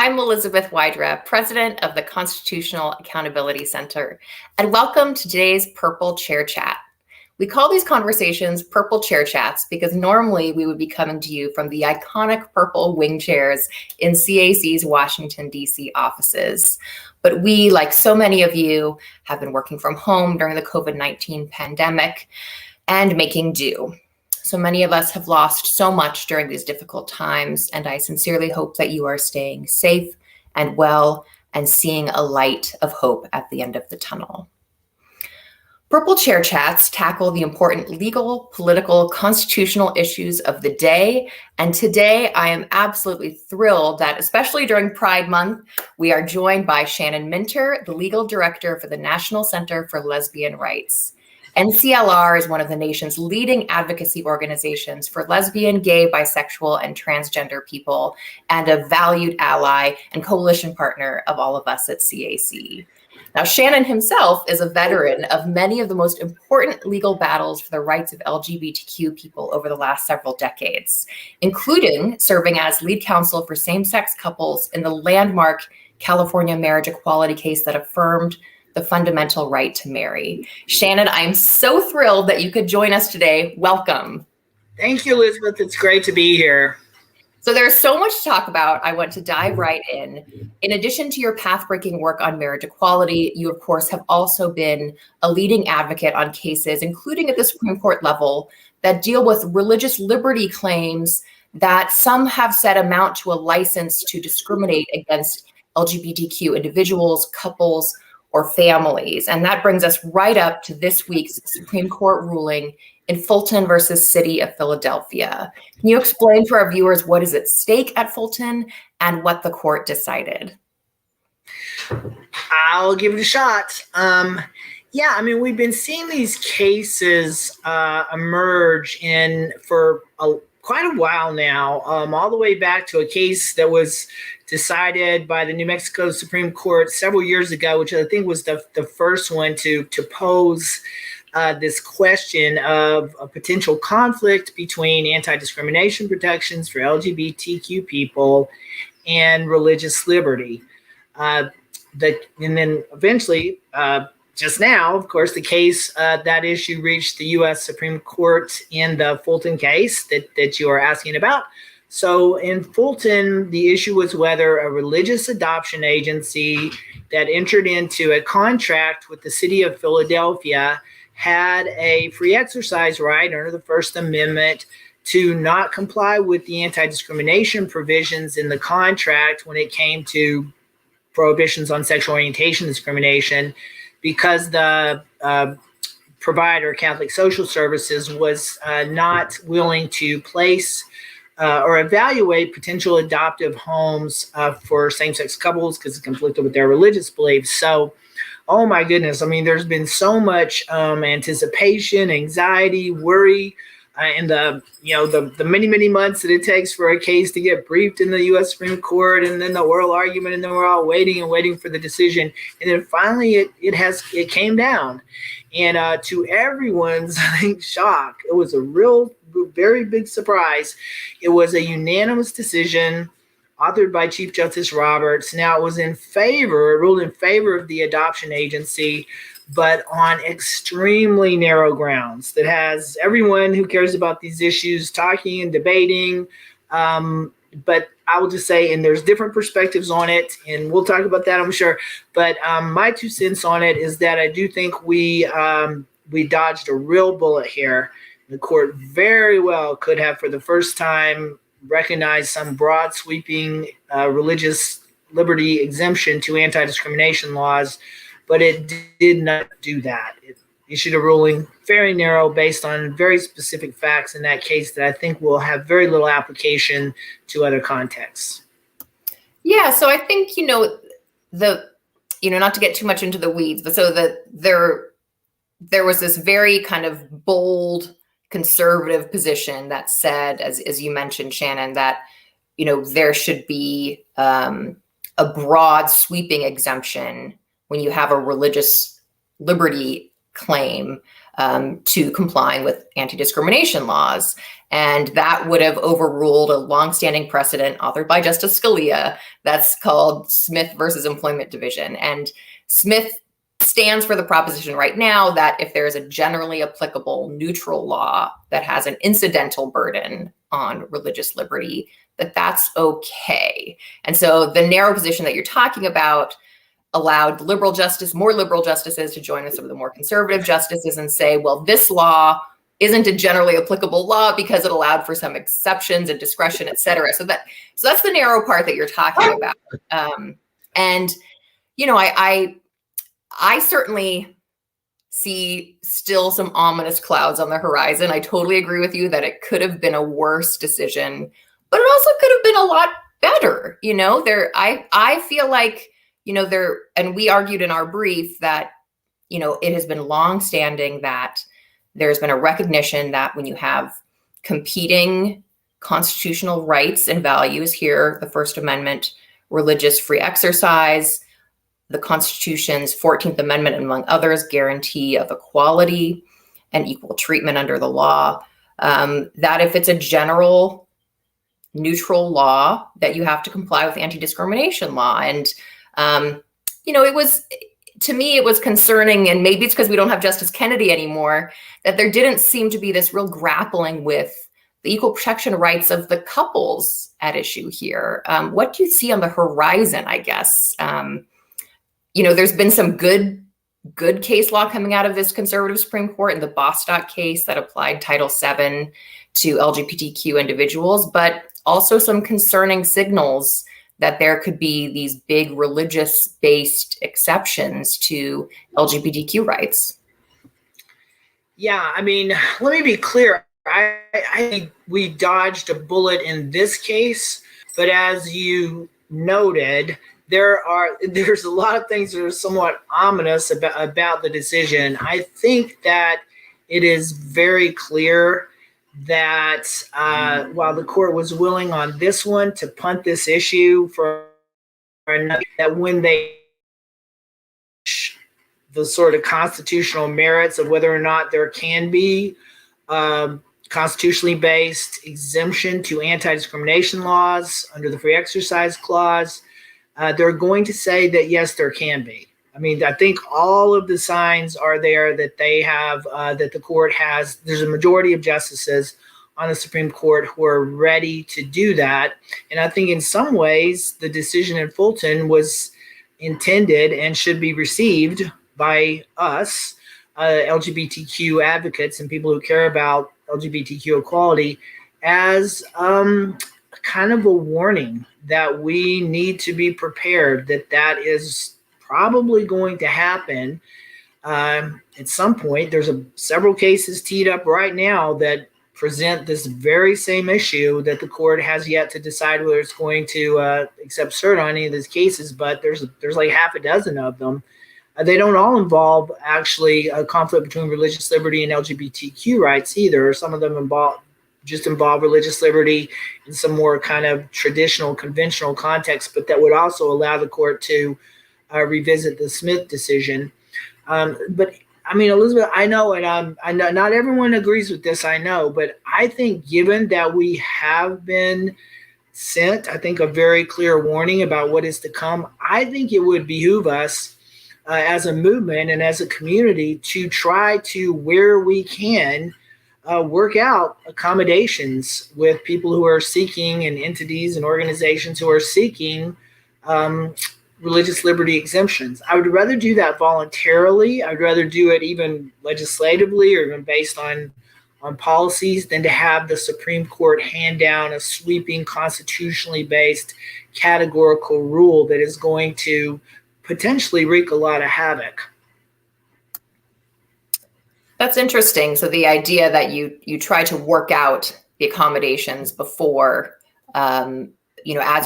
I'm Elizabeth Wydra, president of the Constitutional Accountability Center, and welcome to today's Purple Chair Chat. We call these conversations Purple Chair Chats because normally we would be coming to you from the iconic purple wing chairs in CAC's Washington, D.C. offices. But we, like so many of you, have been working from home during the COVID-19 pandemic and making do. So many of us have lost so much during these difficult times, and I sincerely hope that you are staying safe and well and seeing a light of hope at the end of the tunnel. Purple Chair Chats tackle the important legal, political, constitutional issues of the day. And today I am absolutely thrilled that, especially during Pride Month, we are joined by Shannon Minter, the legal director for the National Center for Lesbian Rights. NCLR is one of the nation's leading advocacy organizations for lesbian, gay, bisexual, and transgender people, and a valued ally and coalition partner of all of us at CAC. Now, Shannon himself is a veteran of many of the most important legal battles for the rights of LGBTQ people over the last several decades, including serving as lead counsel for same-sex couples in the landmark California marriage equality case that affirmed the fundamental right to marry. Shannon, I'm so thrilled that you could join us today. Welcome. Thank you, Elizabeth. It's great to be here. So there's so much to talk about. I want to dive right in. In addition to your path-breaking work on marriage equality, you, of course, have also been a leading advocate on cases, including at the Supreme Court level, that deal with religious liberty claims that some have said amount to a license to discriminate against LGBTQ individuals, couples, or families. And that brings us right up to this week's Supreme Court ruling in Fulton versus City of Philadelphia. Can you explain for our viewers what is at stake at Fulton and what the court decided? I'll give it a shot. We've been seeing these cases emerge for quite a while now, all the way back to a case that was decided by the New Mexico Supreme Court several years ago, which I think was the first one to pose this question of a potential conflict between anti-discrimination protections for LGBTQ people and religious liberty. And then eventually, just now, of course, the case, that issue reached the U.S. Supreme Court in the Fulton case that you are asking about. So in Fulton, the issue was whether a religious adoption agency that entered into a contract with the City of Philadelphia had a free exercise right under the First Amendment to not comply with the anti-discrimination provisions in the contract when it came to prohibitions on sexual orientation discrimination, because the provider, Catholic Social Services, was not willing to place or evaluate potential adoptive homes for same-sex couples because it conflicted with their religious beliefs. So, oh my goodness, I mean, there's been so much anticipation, anxiety, worry, in the many, many months that it takes for a case to get briefed in the U.S. Supreme Court, and then the oral argument, and then we're all waiting for the decision. And then finally it came down. And to everyone's, I think, shock, it was a very big surprise. It was a unanimous decision authored by Chief Justice Roberts. Now, it ruled in favor of the adoption agency, but on extremely narrow grounds that has everyone who cares about these issues talking and debating. But I will just say, and there's different perspectives on it, and we'll talk about that, I'm sure. But my 2 cents on it is that I do think we dodged a real bullet here. The court very well could have, for the first time, recognized some broad sweeping religious liberty exemption to anti-discrimination laws, but it did not do that. It issued a ruling very narrow based on very specific facts in that case that I think will have very little application to other contexts. Yeah, so I think, not to get too much into the weeds, but so that there was this very kind of bold conservative position that said, as you mentioned, Shannon, that, there should be a broad sweeping exemption when you have a religious liberty claim to complying with anti-discrimination laws. And that would have overruled a longstanding precedent authored by Justice Scalia that's called Smith versus Employment Division. And Smith stands for the proposition right now that if there is a generally applicable neutral law that has an incidental burden on religious liberty, that's okay. And so the narrow position that you're talking about allowed more liberal justices to join with some of the more conservative justices and say, well, this law isn't a generally applicable law because it allowed for some exceptions and discretion, et cetera. So that's the narrow part that you're talking about. And, I certainly see still some ominous clouds on the horizon. I totally agree with you that it could have been a worse decision, but it also could have been a lot better. I feel like, and we argued in our brief that, it has been longstanding that there's been a recognition that when you have competing constitutional rights and values here, the First Amendment, religious free exercise, the Constitution's 14th Amendment, among others, guarantee of equality and equal treatment under the law, that if it's a general neutral law, that you have to comply with anti-discrimination law. And, to me, it was concerning, and maybe it's because we don't have Justice Kennedy anymore, that there didn't seem to be this real grappling with the equal protection rights of the couples at issue here. What do you see on the horizon, I guess? There's been some good case law coming out of this conservative Supreme Court in the Bostock case that applied Title VII to LGBTQ individuals, but also some concerning signals that there could be these big religious-based exceptions to LGBTQ rights. Yeah, let me be clear. I think we dodged a bullet in this case, but as you noted, there's a lot of things that are somewhat ominous about the decision. I think that it is very clear that while the court was willing on this one to punt this issue for another, that when they the sort of constitutional merits of whether or not there can be constitutionally based exemption to anti-discrimination laws under the Free Exercise Clause, they're going to say that, yes, there can be. I think all of the signs are there that they have, that the court has, there's a majority of justices on the Supreme Court who are ready to do that. And I think in some ways, the decision in Fulton was intended and should be received by us, LGBTQ advocates and people who care about LGBTQ equality, as kind of a warning that we need to be prepared that is probably going to happen at some point. There's several cases teed up right now that present this very same issue that the court has yet to decide whether it's going to accept cert on any of these cases, but there's like half a dozen of them. They don't all involve actually a conflict between religious liberty and LGBTQ rights either. Some of them involve religious liberty in some more kind of traditional, conventional context, but that would also allow the court to revisit the Smith decision. But Elizabeth, I know, and I know not everyone agrees with this, I know, but I think given that we have been sent, I think, a very clear warning about what is to come, I think it would behoove us as a movement and as a community to try to, where we can, work out accommodations with people who are seeking, and entities and organizations who are seeking religious liberty exemptions. I would rather do that voluntarily. I'd rather do it even legislatively or even based on policies than to have the Supreme Court hand down a sweeping, constitutionally based categorical rule that is going to potentially wreak a lot of havoc. That's interesting. So the idea that you try to work out the accommodations before, as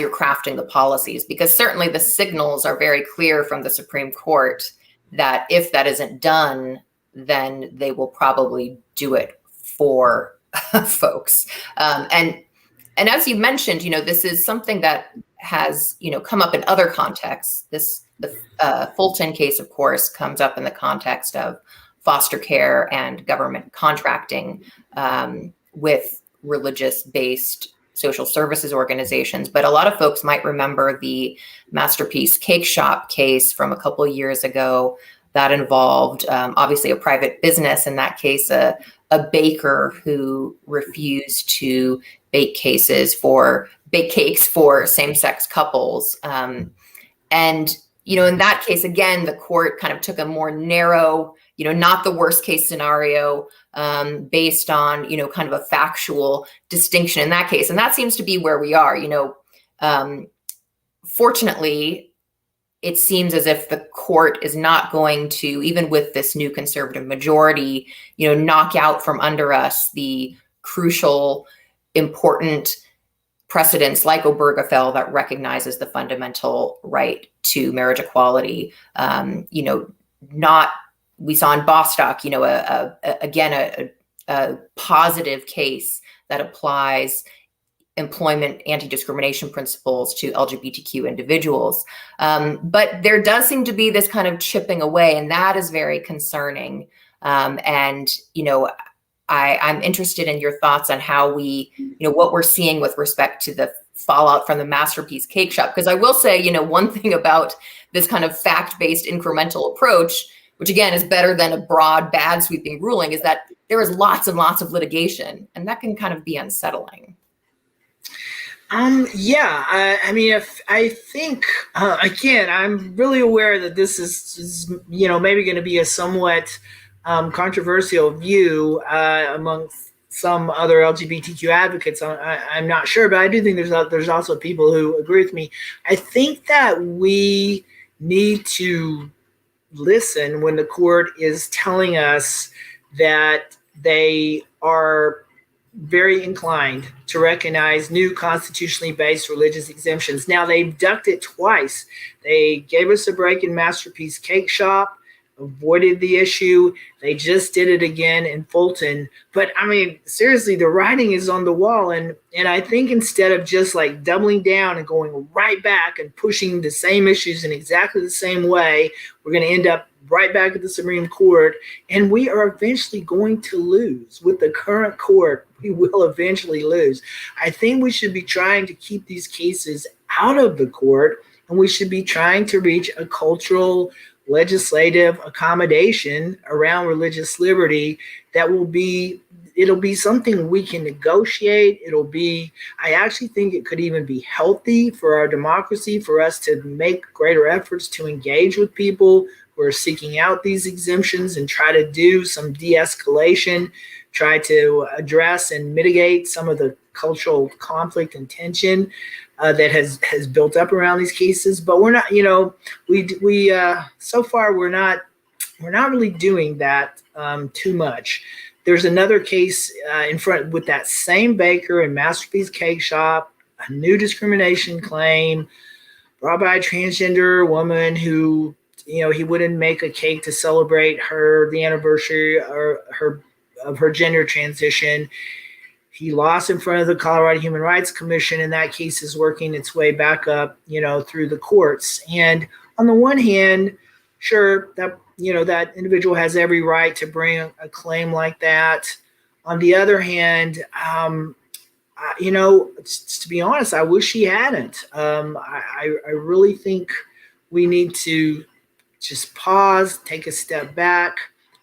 you're crafting the policies, because certainly the signals are very clear from the Supreme Court that if that isn't done, then they will probably do it for folks. And as you mentioned, this is something that has, come up in other contexts. The Fulton case, of course, comes up in the context of foster care and government contracting with religious-based social services organizations. But a lot of folks might remember the Masterpiece Cake Shop case from a couple of years ago that involved obviously a private business, in that case, a baker who refused to bake cakes for same-sex couples. And, in that case, again, the court kind of took a more narrow, not the worst case scenario, based on, kind of a factual distinction in that case. And that seems to be where we are. Fortunately, it seems as if the court is not going to, even with this new conservative majority, knock out from under us the crucial, important precedents like Obergefell that recognizes the fundamental right to marriage equality. We saw in Bostock, a positive case that applies employment anti-discrimination principles to LGBTQ individuals. But there does seem to be this kind of chipping away, and that is very concerning. I'm interested in your thoughts on how what we're seeing with respect to the fallout from the Masterpiece Cake Shop. Because I will say, one thing about this kind of fact-based incremental approach, which again is better than a broad, bad sweeping ruling, is that there is lots and lots of litigation, and that can kind of be unsettling. Again, I'm really aware that this is maybe going to be a somewhat controversial view among some other LGBTQ advocates. I'm not sure, but I do think there's also people who agree with me. I think that we need to listen when the court is telling us that they are very inclined to recognize new constitutionally based religious exemptions. Now, they've ducked it twice. They gave us a break in Masterpiece Cake Shop, avoided the issue. They just did it again in Fulton. But seriously, the writing is on the wall. And I think instead of just like doubling down and going right back and pushing the same issues in exactly the same way, we're going to end up right back at the Supreme Court. And we are eventually going to lose. With the current court, we will eventually lose. I think we should be trying to keep these cases out of the court, and we should be trying to reach a cultural legislative accommodation around religious liberty it'll be something we can negotiate. I actually think it could even be healthy for our democracy for us to make greater efforts to engage with people who are seeking out these exemptions and try to do some de-escalation, try to address and mitigate some of the cultural conflict and tension that has built up around these cases. But we're not, so far we're not really doing that too much. There's another case in front with that same baker in Masterpiece Cake Shop, a new discrimination claim brought by a transgender woman who, he wouldn't make a cake to celebrate the anniversary of her gender transition. He lost in front of the Colorado Human Rights Commission, and that case is working its way back up, through the courts. And on the one hand, sure, that that individual has every right to bring a claim like that. On the other hand, to be honest, I wish he hadn't. I really think we need to just pause, take a step back,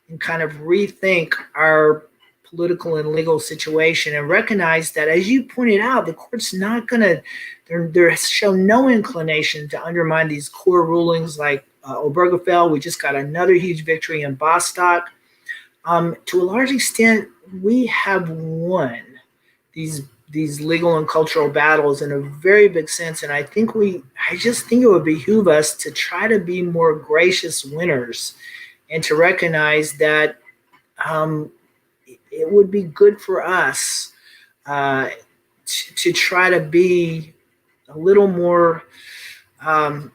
and kind of rethink our political and legal situation and recognize that, as you pointed out, the court's not going to, they're show no inclination to undermine these core rulings like Obergefell. We just got another huge victory in Bostock. To a large extent, we have won these legal and cultural battles in a very big sense. And I just think it would behoove us to try to be more gracious winners and to recognize that it would be good for us to try to be a little more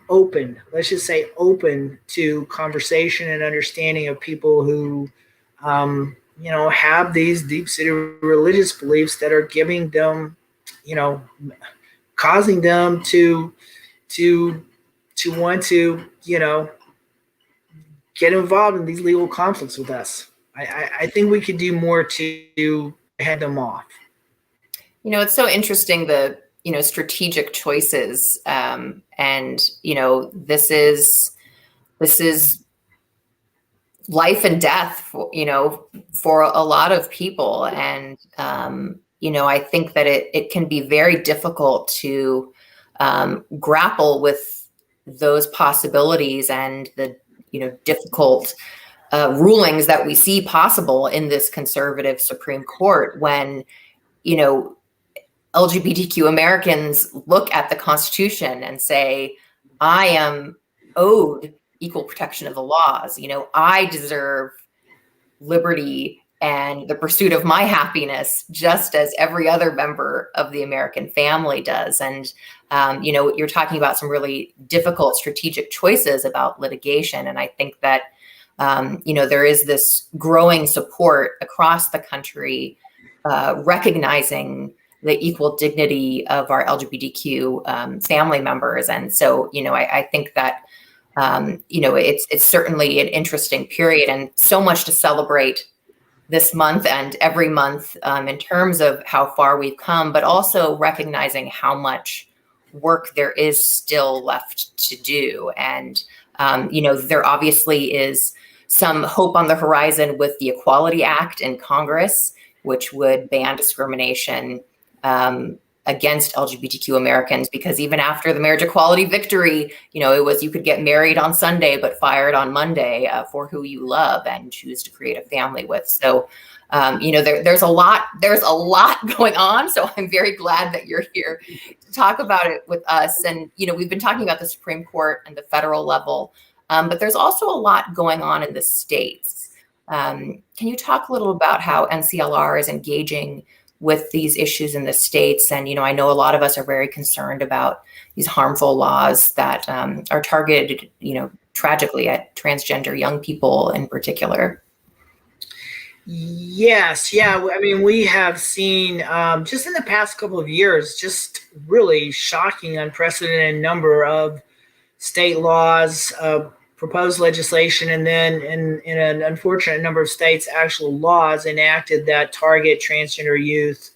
open, let's just say open to conversation and understanding of people who, have these deep-seated religious beliefs that are giving them, causing them to want to, get involved in these legal conflicts with us. I think we could do more to head them off. It's so interesting, the strategic choices, and this is life and death for a lot of people, and I think that it can be very difficult to grapple with those possibilities and the difficult rulings that we see possible in this conservative Supreme Court when LGBTQ Americans look at the Constitution and say, I am owed equal protection of the laws. I deserve liberty and the pursuit of my happiness just as every other member of the American family does. And, you're talking about some really difficult strategic choices about litigation. And I think that, there is this growing support across the country recognizing the equal dignity of our LGBTQ family members. And so, I think that, it's certainly an interesting period and so much to celebrate this month and every month in terms of how far we've come, but also recognizing how much work there is still left to do. And, there obviously is some hope on the horizon with the Equality Act in Congress, which would ban discrimination against LGBTQ Americans, because even after the marriage equality victory, it was, you could get married on Sunday, but fired on Monday for who you love and choose to create a family with. So, there's a lot going on. So I'm very glad that you're here to talk about it with us. And, we've been talking about the Supreme Court and the federal level, but there's also a lot going on in the states. Can you talk a little about how NCLR is engaging with these issues in the states? And, I know a lot of us are very concerned about these harmful laws that are targeted, tragically at transgender young people in particular. Yes. Yeah. I mean, we have seen just in the past couple of years, just really shocking, unprecedented number of state laws, proposed legislation, and then in an unfortunate number of states, actual laws enacted that target transgender youth.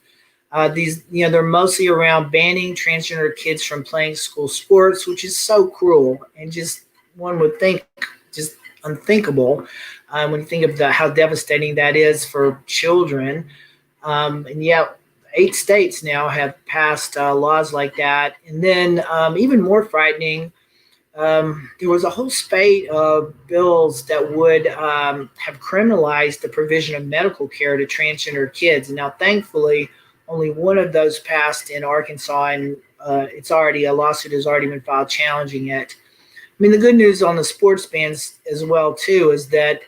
These, they're mostly around banning transgender kids from playing school sports, which is so cruel and just, one would think, just unthinkable when you think of how devastating that is for children. And yet 8 states now have passed laws like that. And then even more frightening, there was a whole spate of bills that would have criminalized the provision of medical care to transgender kids. And now, thankfully, only one of those passed in Arkansas, and a lawsuit has already been filed challenging it. I mean, the good news on the sports bans as well too is that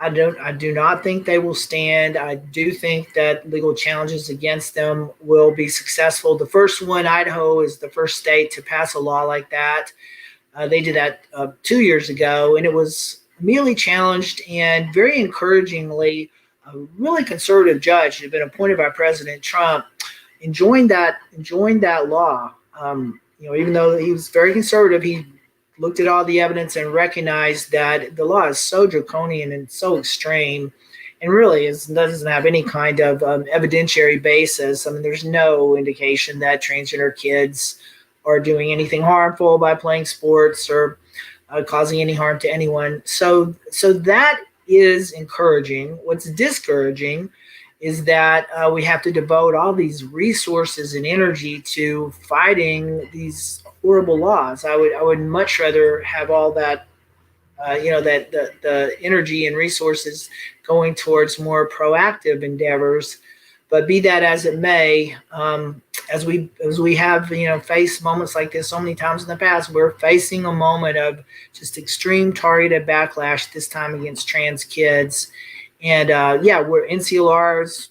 I do not think they will stand. I do think that legal challenges against them will be successful. The first one, Idaho, is the first state to pass a law like that. They did that 2 years ago, and it was immediately challenged, and very encouragingly, a really conservative judge who had been appointed by President Trump enjoined that law. Even though he was very conservative, he looked at all the evidence and recognized that the law is so draconian and so extreme, and really doesn't have any kind of evidentiary basis. I mean, there's no indication that transgender kids are doing anything harmful by playing sports or causing any harm to anyone. So that is encouraging. What's discouraging is that we have to devote all these resources and energy to fighting these horrible laws. I would much rather have all that, that the energy and resources going towards more proactive endeavors. But be that as it may, as we have faced moments like this so many times in the past, we're facing a moment of just extreme targeted backlash, this time against trans kids. And we're NCLR's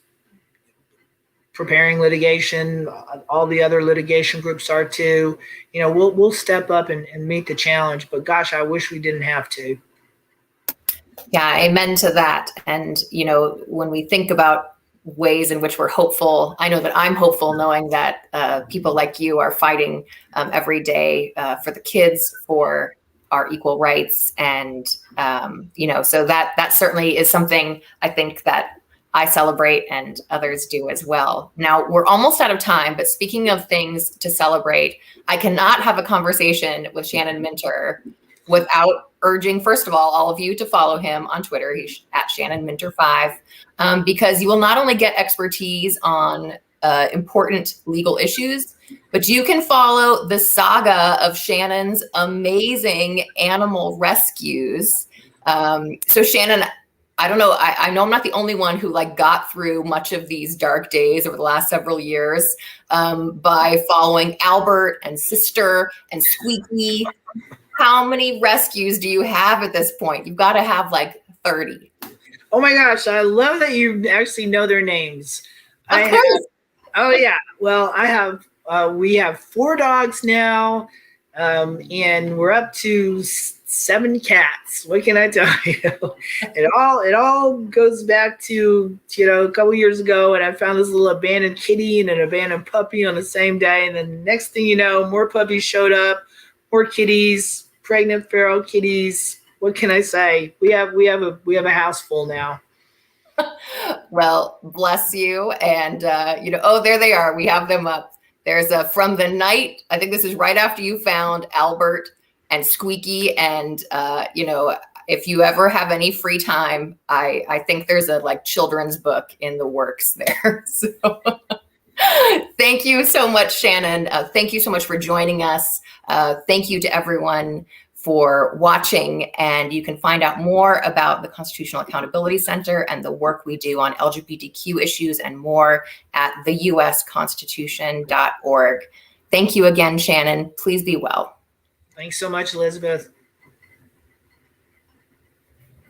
preparing litigation. All the other litigation groups are too. We'll step up and meet the challenge. But gosh, I wish we didn't have to. Yeah, amen to that. And when we think about ways in which we're hopeful, I know that I'm hopeful knowing that people like you are fighting every day for the kids, for our equal rights. And, so that certainly is something I think that I celebrate and others do as well. Now, we're almost out of time, but speaking of things to celebrate, I cannot have a conversation with Shannon Minter without urging, first of all of you to follow him on Twitter. He's at ShannonMinter5, because you will not only get expertise on important legal issues, but you can follow the saga of Shannon's amazing animal rescues. So Shannon, I don't know. I know I'm not the only one who got through much of these dark days over the last several years by following Albert and Sister and Squeaky. How many rescues do you have at this point? You've got to have 30. Oh my gosh, I love that you actually know their names. Of course. Oh yeah. Well, we have 4 dogs now, and we're up to 7 cats. What can I tell you? It all goes back to a couple years ago, and I found this little abandoned kitty and an abandoned puppy on the same day, and then next thing you know, more puppies showed up, more kitties, pregnant feral kitties. What can I say? We have a house full now. Well, bless you. And, there they are. We have them up. There's from the night, I think this is right after you found Albert and Squeaky. And, if you ever have any free time, I think there's a children's book in the works there. So thank you so much, Shannon. Thank you so much for joining us. Thank you to everyone for watching, and you can find out more about the Constitutional Accountability Center and the work we do on LGBTQ issues and more at theusconstitution.org. Thank you again, Shannon. Please be well. Thanks so much, Elizabeth.